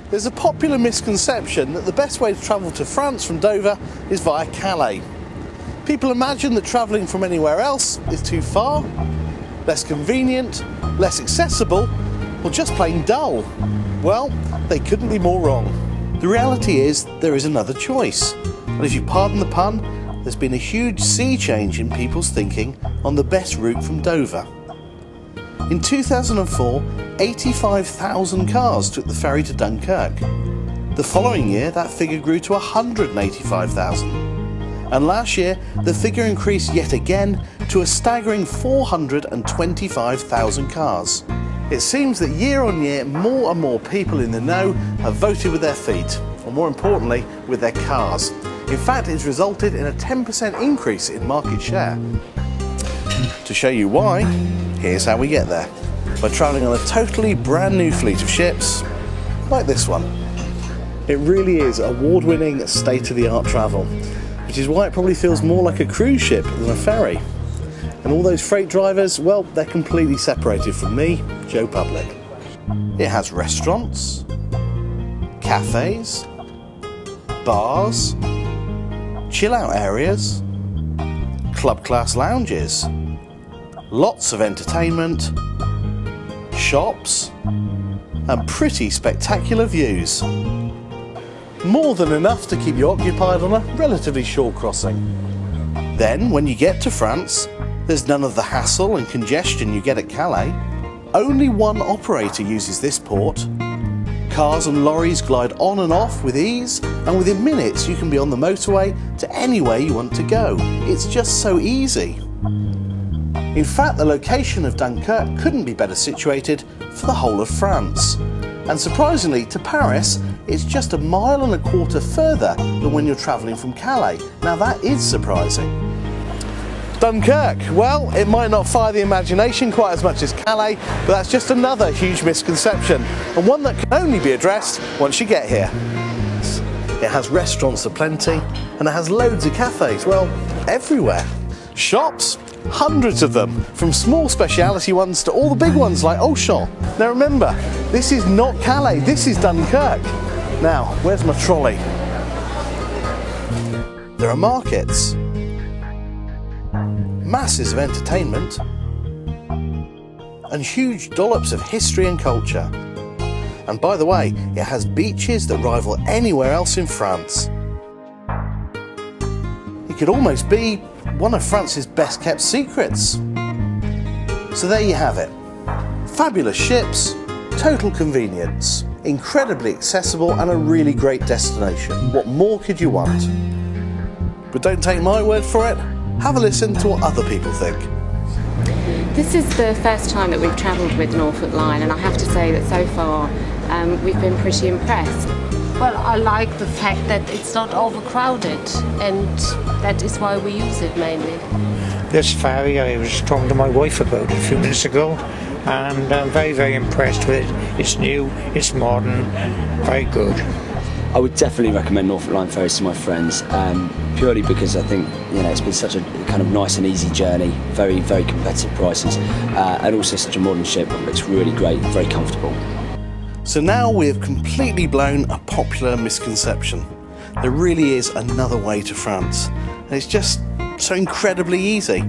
There's a popular misconception that the best way to travel to France from Dover is via Calais. People imagine that travelling from anywhere else is too far, less convenient, less accessible, or just plain dull. Well, they couldn't be more wrong. The reality is there is another choice, and if you pardon the pun, there's been a huge sea change in people's thinking on the best route from Dover. In 2004, 85,000 cars took the ferry to Dunkerque. The following year, that figure grew to 185,000. And last year, the figure increased yet again to a staggering 425,000 cars. It seems that year on year, more and more people in the know have voted with their feet, or more importantly, with their cars. In fact, it's resulted in a 10% increase in market share. To show you why, here's how we get there. By travelling on a totally brand new fleet of ships, like this one. It really is award-winning, state-of-the-art travel, which is why it probably feels more like a cruise ship than a ferry. And all those freight drivers, well, they're completely separated from me, Joe Public. It has restaurants, cafes, bars, chill-out areas, club-class lounges, lots of entertainment, shops, and pretty spectacular views. More than enough to keep you occupied on a relatively short crossing. Then, when you get to France, there's none of the hassle and congestion you get at Calais. Only one operator uses this port. Cars and lorries glide on and off with ease, and within minutes you can be on the motorway to anywhere you want to go. It's just so easy. In fact, the location of Dunkerque couldn't be better situated for the whole of France. And surprisingly, to Paris, it's just 1.25 miles further than when you're travelling from Calais. Now that is surprising. Dunkerque, well, it might not fire the imagination quite as much as Calais, but that's just another huge misconception, and one that can only be addressed once you get here. It has restaurants aplenty, and it has loads of cafes, well, everywhere. Shops? Hundreds of them, from small speciality ones to all the big ones like Auchan. Now remember, this is not Calais, this is Dunkerque. Now, where's my trolley? There are markets, masses of entertainment, and huge dollops of history and culture. And by the way, it has beaches that rival anywhere else in France. It could almost be one of France's best kept secrets. So there you have it. Fabulous ships, total convenience, incredibly accessible, and a really great destination. What more could you want? But don't take my word for it. Have a listen to what other people think. This is the first time that we've travelled with Norfolkline, and I have to say that so far we've been pretty impressed. Well, I like the fact that it's not overcrowded, and that is why we use it mainly. This ferry, I was talking to my wife about it a few minutes ago, and I'm very, very impressed with it. It's new, it's modern, very good. I would definitely recommend Norfolkline Ferrys to my friends, purely because I think it's been such a kind of nice and easy journey, very, very competitive prices, and also such a modern ship. It's really great, very comfortable. So now we have completely blown a popular misconception. There really is another way to France, and it's just so incredibly easy.